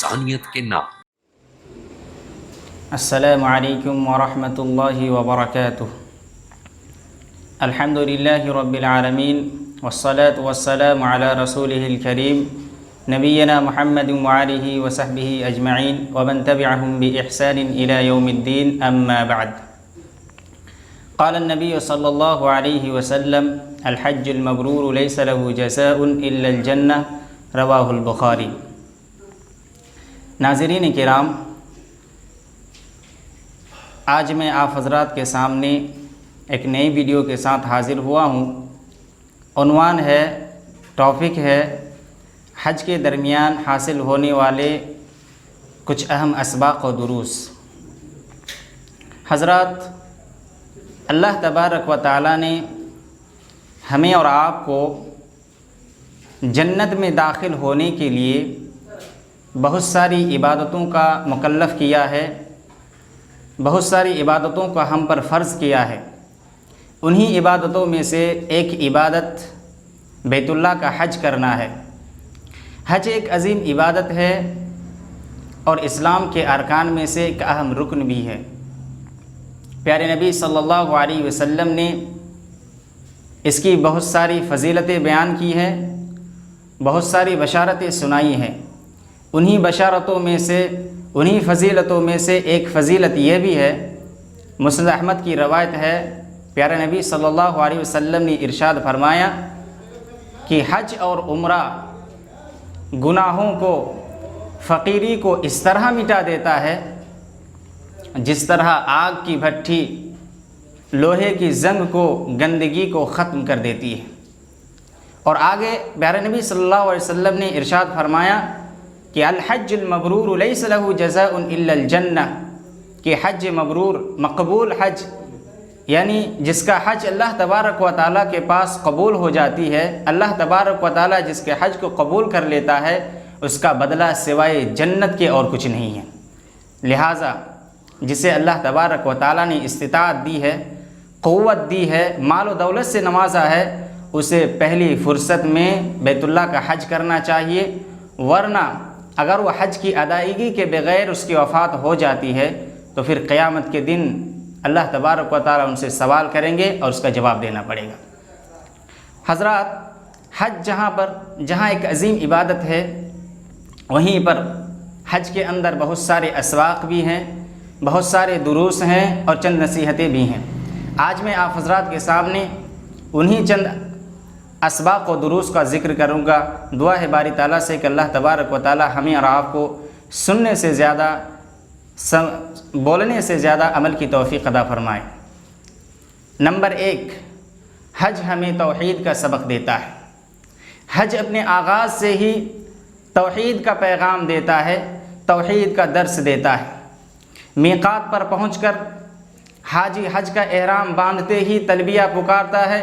انسانیت کے نام۔ السلام علیکم ورحمۃ اللہ وبرکاتہ۔ الحمد للہ رب العالمین والصلاة والسلام علی رسولہ الکریم نبینا محمد وآلہ وصحبہ اجمعین ومن تبعہم بإحسان الی یوم الدین، اما بعد۔ قال النبی صلی اللہ علیہ وسلم الحج المبرور لیس له جزاء الا الجنہ، رواہ البخاری۔ ناظرین کرام، آج میں آپ حضرات کے سامنے ایک نئی ویڈیو کے ساتھ حاضر ہوا ہوں۔ عنوان ہے، ٹاپک ہے حج کے درمیان حاصل ہونے والے کچھ اہم اسباق و دروس۔ حضرات، اللہ تبارک و تعالی نے ہمیں اور آپ کو جنت میں داخل ہونے کے لیے بہت ساری عبادتوں کا مکلف کیا ہے، بہت ساری عبادتوں کا ہم پر فرض کیا ہے۔ انہی عبادتوں میں سے ایک عبادت بیت اللہ کا حج کرنا ہے۔ حج ایک عظیم عبادت ہے اور اسلام کے ارکان میں سے ایک اہم رکن بھی ہے۔ پیارے نبی صلی اللہ علیہ وسلم نے اس کی بہت ساری فضیلتیں بیان کی ہیں، بہت ساری بشارتیں سنائی ہیں۔ انہی بشارتوں میں سے، انہی فضیلتوں میں سے ایک فضیلت یہ بھی ہے، مسند احمد کی روایت ہے، پیارے نبی صلی اللہ علیہ وسلم نے ارشاد فرمایا کہ حج اور عمرہ گناہوں کو، فقیری کو اس طرح مٹا دیتا ہے جس طرح آگ کی بھٹی لوہے کی زنگ کو، گندگی کو ختم کر دیتی ہے۔ اور آگے پیارے نبی صلی اللہ علیہ وسلم نے ارشاد فرمایا کہ الحج المبرور لیس له جزاء الا الجنہ، کہ حج مبرور، مقبول حج، یعنی جس کا حج اللہ تبارک و تعالیٰ کے پاس قبول ہو جاتی ہے، اللہ تبارک و تعالیٰ جس کے حج کو قبول کر لیتا ہے، اس کا بدلہ سوائے جنت کے اور کچھ نہیں ہے۔ لہٰذا جسے اللہ تبارک و تعالیٰ نے استطاعت دی ہے، قوت دی ہے، مال و دولت سے نوازا ہے، اسے پہلی فرصت میں بیت اللہ کا حج کرنا چاہیے، ورنہ اگر وہ حج کی ادائیگی کے بغیر اس کی وفات ہو جاتی ہے تو پھر قیامت کے دن اللہ تبارک و تعالیٰ ان سے سوال کریں گے اور اس کا جواب دینا پڑے گا۔ حضرات، حج جہاں ایک عظیم عبادت ہے، وہیں پر حج کے اندر بہت سارے اسواق بھی ہیں، بہت سارے دروس ہیں اور چند نصیحتیں بھی ہیں۔ آج میں آپ حضرات کے سامنے انہی چند اسباق و دروس کا ذکر کروں گا۔ دعا ہے باری تعالیٰ سے کہ اللہ تبارک و تعالیٰ ہمیں اور آپ کو سننے سے زیادہ، بولنے سے زیادہ عمل کی توفیق عطا فرمائے۔ نمبر 1، حج ہمیں توحید کا سبق دیتا ہے۔ حج اپنے آغاز سے ہی توحید کا پیغام دیتا ہے، توحید کا درس دیتا ہے۔ میقات پر پہنچ کر حاجی حج کا احرام باندھتے ہی تلبیہ پکارتا ہے،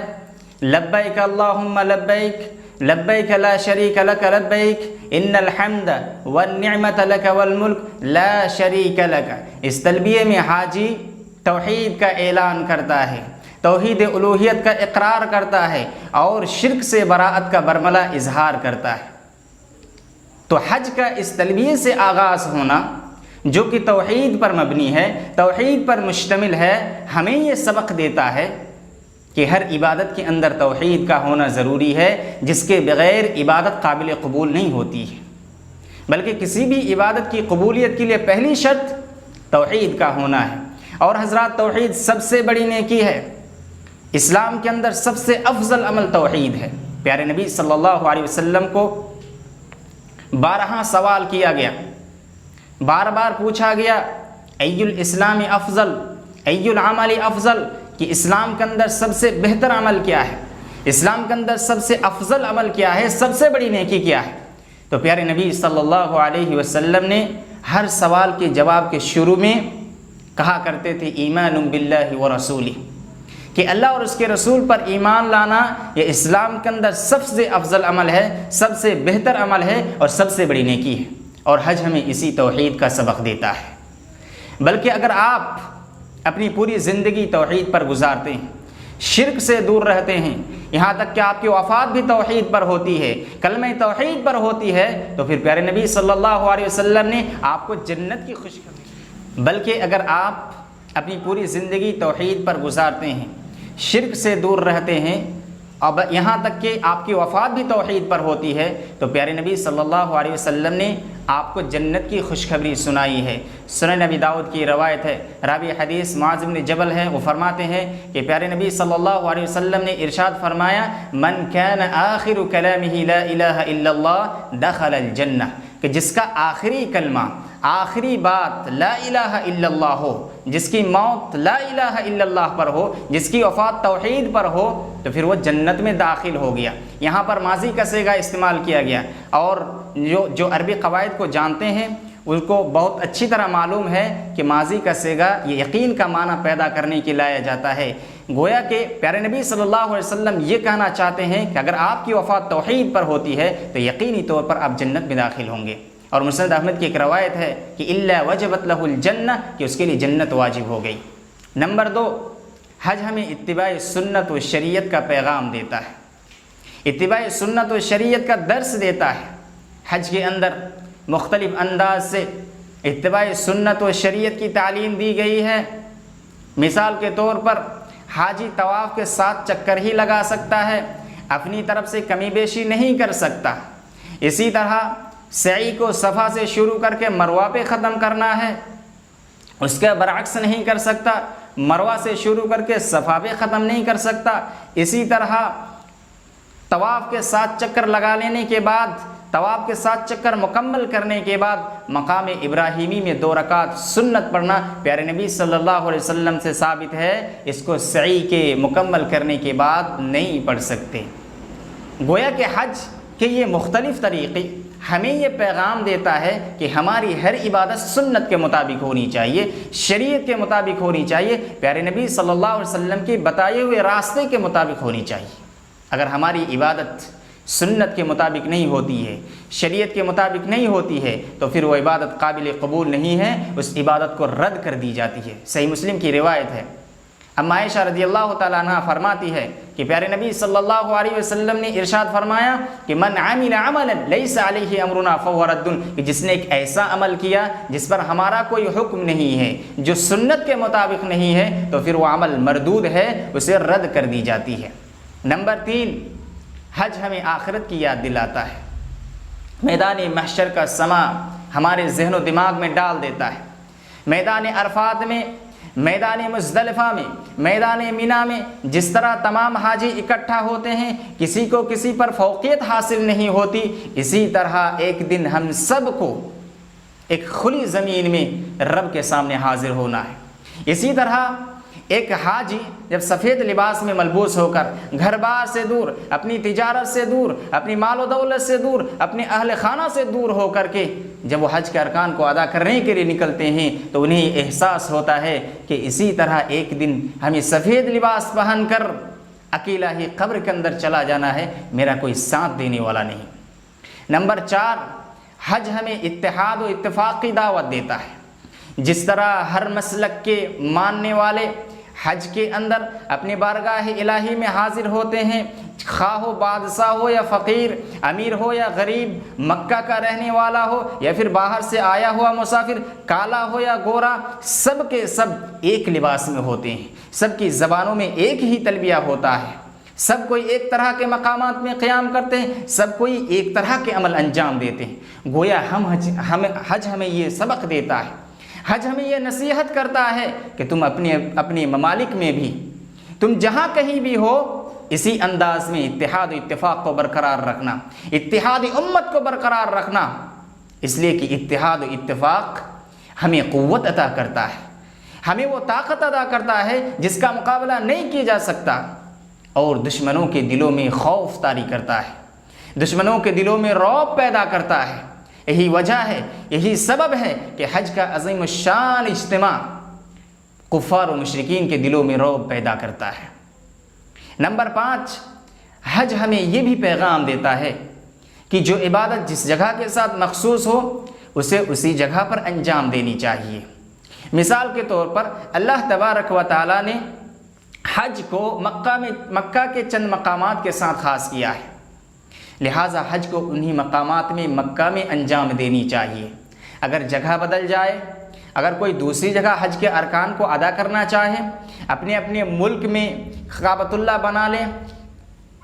لبیک اللہم لبیک، لبیک لا شریک لک لبیک، ان الحمد والنعمت لک والملک لا شریک لک۔ اس تلبیہ میں حاجی توحید کا اعلان کرتا ہے، توحید الوہیت کا اقرار کرتا ہے اور شرک سے براءت کا برملا اظہار کرتا ہے۔ تو حج کا اس تلبیہ سے آغاز ہونا، جو کہ توحید پر مبنی ہے، توحید پر مشتمل ہے، ہمیں یہ سبق دیتا ہے کہ ہر عبادت کے اندر توحید کا ہونا ضروری ہے، جس کے بغیر عبادت قابل قبول نہیں ہوتی ہے۔ بلکہ کسی بھی عبادت کی قبولیت کے لیے پہلی شرط توحید کا ہونا ہے۔ اور حضرات، توحید سب سے بڑی نیکی ہے۔ اسلام کے اندر سب سے افضل عمل توحید ہے۔ پیارے نبی صلی اللہ علیہ وسلم کو 12 سوال کیا گیا، بار بار پوچھا گیا، ای الاسلام افضل، ای العمل افضل، کہ اسلام کے اندر سب سے بہتر عمل کیا ہے، اسلام کے اندر سب سے افضل عمل کیا ہے، سب سے بڑی نیکی کیا ہے۔ تو پیارے نبی صلی اللہ علیہ وسلم نے ہر سوال کے جواب کے شروع میں کہا کرتے تھے، ایمان باللہ ورسولہ، کہ اللہ اور اس کے رسول پر ایمان لانا یہ اسلام کے اندر سب سے افضل عمل ہے، سب سے بہتر عمل ہے اور سب سے بڑی نیکی ہے۔ اور حج ہمیں اسی توحید کا سبق دیتا ہے۔ بلکہ اگر آپ اپنی پوری زندگی توحید پر گزارتے ہیں، شرک سے دور رہتے ہیں، یہاں تک کہ آپ کی وفات بھی توحید پر ہوتی ہے، کلمہ توحید پر ہوتی ہے، تو پھر پیارے نبی صلی اللہ علیہ وسلم نے آپ کو جنت کی خوشخبری۔ بلکہ اگر آپ اپنی پوری زندگی توحید پر گزارتے ہیں، شرک سے دور رہتے ہیں، اب یہاں تک کہ آپ کی وفات بھی توحید پر ہوتی ہے، تو پیارے نبی صلی اللہ علیہ وسلم نے آپ کو جنت کی خوشخبری سنائی ہے۔ سنن نبی داؤد کی روایت ہے، راوی حدیث معاذ بن جبل ہے، وہ فرماتے ہیں کہ پیارے نبی صلی اللہ علیہ وسلم نے ارشاد فرمایا، من کان آخر کلامہ لا الہ الا اللہ دخل الجنہ، کہ جس کا آخری کلمہ، آخری بات لا الہ الا اللہ ہو، جس کی موت لا الہ الا اللہ پر ہو، جس کی وفات توحید پر ہو، تو پھر وہ جنت میں داخل ہو گیا۔ یہاں پر ماضی کا صیغہ استعمال کیا گیا، اور جو عربی قواعد کو جانتے ہیں ان کو بہت اچھی طرح معلوم ہے کہ ماضی کا صیغہ یہ یقین کا معنی پیدا کرنے کے لایا جاتا ہے۔ گویا کہ پیارے نبی صلی اللہ علیہ وسلم یہ کہنا چاہتے ہیں کہ اگر آپ کی وفات توحید پر ہوتی ہے تو یقینی طور پر آپ جنت میں داخل ہوں گے۔ اور مسند احمد کی ایک روایت ہے کہ الا وجبت لہ الجنہ، کہ اس کے لیے جنت واجب ہو گئی۔ نمبر 2، حج ہمیں اتباع سنت و شریعت کا پیغام دیتا ہے، اتباع سنت و شریعت کا درس دیتا ہے۔ حج کے اندر مختلف انداز سے اتباع سنت و شریعت کی تعلیم دی گئی ہے۔ مثال کے طور پر حاجی طواف کے 7 چکر ہی لگا سکتا ہے، اپنی طرف سے کمی بیشی نہیں کر سکتا۔ اسی طرح سعی کو صفا سے شروع کر کے مروہ پہ ختم کرنا ہے، اس کے برعکس نہیں کر سکتا، مروہ سے شروع کر کے صفا پہ ختم نہیں کر سکتا۔ اسی طرح طواف کے 7 چکر لگا لینے کے بعد، طواف کے 7 چکر مکمل کرنے کے بعد مقام ابراہیمی میں 2 رکعت سنت پڑھنا پیارے نبی صلی اللہ علیہ وسلم سے ثابت ہے، اس کو سعی کے مکمل کرنے کے بعد نہیں پڑھ سکتے۔ گویا کہ حج کے یہ مختلف طریقے ہمیں یہ پیغام دیتا ہے کہ ہماری ہر عبادت سنت کے مطابق ہونی چاہیے، شریعت کے مطابق ہونی چاہیے، پیارے نبی صلی اللہ علیہ وسلم کے بتائے ہوئے راستے کے مطابق ہونی چاہیے۔ اگر ہماری عبادت سنت کے مطابق نہیں ہوتی ہے، شریعت کے مطابق نہیں ہوتی ہے، تو پھر وہ عبادت قابل قبول نہیں ہے، اس عبادت کو رد کر دی جاتی ہے۔ صحیح مسلم کی روایت ہے، ام عائشہ رضی اللہ تعالیٰ عنہ فرماتی ہے کہ پیارے نبی صلی اللہ علیہ وسلم نے ارشاد فرمایا کہ من عمل عملا لیس علیہ امرنا فہو رد، کہ جس نے ایک ایسا عمل کیا جس پر ہمارا کوئی حکم نہیں ہے، جو سنت کے مطابق نہیں ہے، تو پھر وہ عمل مردود ہے، اسے رد کر دی جاتی ہے۔ نمبر 3، حج ہمیں آخرت کی یاد دلاتا ہے، میدان محشر کا سما ہمارے ذہن و دماغ میں ڈال دیتا ہے۔ میدان عرفات میں، میدان مزدلفہ میں، میدان مینا میں جس طرح تمام حاجی اکٹھا ہوتے ہیں، کسی کو کسی پر فوقیت حاصل نہیں ہوتی، اسی طرح ایک دن ہم سب کو ایک کھلی زمین میں رب کے سامنے حاضر ہونا ہے۔ اسی طرح ایک حاجی جب سفید لباس میں ملبوس ہو کر گھر بار سے دور، اپنی تجارت سے دور، اپنی مال و دولت سے دور، اپنے اہل خانہ سے دور ہو کر کے جب وہ حج کے ارکان کو ادا کرنے کے لیے نکلتے ہیں تو انہیں احساس ہوتا ہے کہ اسی طرح ایک دن ہمیں سفید لباس پہن کر اکیلا ہی قبر کے اندر چلا جانا ہے، میرا کوئی ساتھ دینے والا نہیں۔ نمبر 4، حج ہمیں اتحاد و اتفاق کی دعوت دیتا ہے۔ جس طرح ہر مسلک کے ماننے والے حج کے اندر اپنے بارگاہ الہی میں حاضر ہوتے ہیں، خواہ ہو بادشاہ ہو یا فقیر، امیر ہو یا غریب، مکہ کا رہنے والا ہو یا پھر باہر سے آیا ہوا مسافر، کالا ہو یا گورا، سب کے سب ایک لباس میں ہوتے ہیں، سب کی زبانوں میں ایک ہی تلبیہ ہوتا ہے، سب کوئی ایک طرح کے مقامات میں قیام کرتے ہیں، سب کوئی ایک طرح کے عمل انجام دیتے ہیں۔ گویا حج ہمیں یہ سبق دیتا ہے، حج ہمیں یہ نصیحت کرتا ہے کہ تم اپنے ممالک میں بھی، تم جہاں کہیں بھی ہو، اسی انداز میں اتحاد و اتفاق کو برقرار رکھنا، اتحاد امت کو برقرار رکھنا، اس لیے کہ اتحاد و اتفاق ہمیں قوت عطا کرتا ہے، ہمیں وہ طاقت عطا کرتا ہے جس کا مقابلہ نہیں کیا جا سکتا، اور دشمنوں کے دلوں میں خوف طاری کرتا ہے، دشمنوں کے دلوں میں رعب پیدا کرتا ہے۔ یہی وجہ ہے، یہی سبب ہے کہ حج کا عظیم الشان اجتماع کفار و مشرکین کے دلوں میں رعب پیدا کرتا ہے۔ نمبر 5، حج ہمیں یہ بھی پیغام دیتا ہے کہ جو عبادت جس جگہ کے ساتھ مخصوص ہو اسے اسی جگہ پر انجام دینی چاہیے۔ مثال کے طور پر اللہ تبارک و تعالیٰ نے حج کو مکہ کے چند مقامات کے ساتھ خاص کیا ہے، لہٰذا حج کو انہی مقامات میں مکہ میں انجام دینی چاہیے۔ اگر جگہ بدل جائے، اگر کوئی دوسری جگہ حج کے ارکان کو ادا کرنا چاہے، اپنے اپنے ملک میں کعبۃ اللہ بنا لے،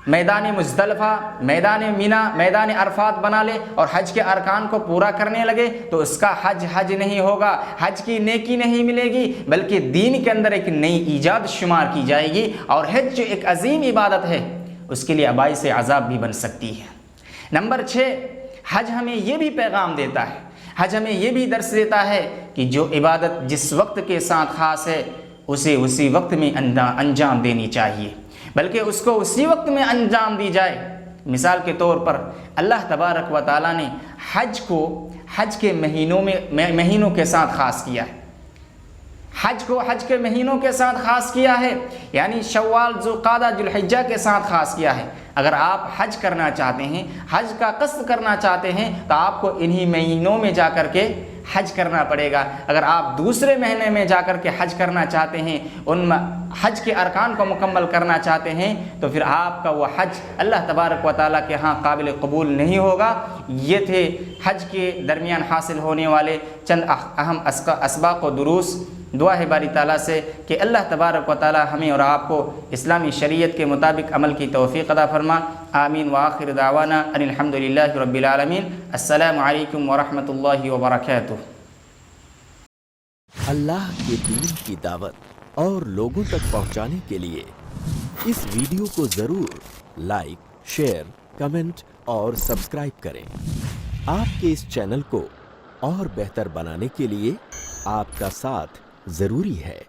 میدان مزدلفہ، میدان مینا، میدان عرفات بنا لے اور حج کے ارکان کو پورا کرنے لگے، تو اس کا حج نہیں ہوگا، حج کی نیکی نہیں ملے گی، بلکہ دین کے اندر ایک نئی ایجاد شمار کی جائے گی، اور حج جو ایک عظیم عبادت ہے اس کے لیے باعث عذاب بھی بن سکتی ہے۔ نمبر 6، حج ہمیں یہ بھی پیغام دیتا ہے، حج ہمیں یہ بھی درس دیتا ہے کہ جو عبادت جس وقت کے ساتھ خاص ہے اسے اسی وقت میں انجام دینی چاہیے، بلکہ اس کو اسی وقت میں انجام دی جائے۔ مثال کے طور پر اللہ تبارک و تعالیٰ نے حج کو حج کے مہینوں کے ساتھ خاص کیا ہے، حج کو حج کے مہینوں کے ساتھ خاص کیا ہے، یعنی شوال، ذوالقعدہ، ذوالحجہ کے ساتھ خاص کیا ہے۔ اگر آپ حج کرنا چاہتے ہیں، حج کا قصد کرنا چاہتے ہیں، تو آپ کو انہی مہینوں میں جا کر کے حج کرنا پڑے گا۔ اگر آپ دوسرے مہینے میں جا کر کے حج کرنا چاہتے ہیں، ان حج کے ارکان کو مکمل کرنا چاہتے ہیں، تو پھر آپ کا وہ حج اللہ تبارک و تعالیٰ کے ہاں قابل قبول نہیں ہوگا۔ یہ تھے حج کے درمیان حاصل ہونے والے چند اہم اسباق و دروس۔ دعا ہے باری تعالیٰ سے کہ اللہ تبارک و تعالیٰ ہمیں اور آپ کو اسلامی شریعت کے مطابق عمل کی توفیق عطا فرما۔ آمین وآخر دعوانا ان الحمد للہ رب العالمین۔ السلام علیکم ورحمۃ اللہ وبرکاتہ۔ اللہ کے دین کی دعوت اور لوگوں تک پہنچانے کے لیے اس ویڈیو کو ضرور لائک، شیئر، کمنٹ اور سبسکرائب کریں۔ آپ کے اس چینل کو اور بہتر بنانے کے لیے آپ کا ساتھ ضروری ہے۔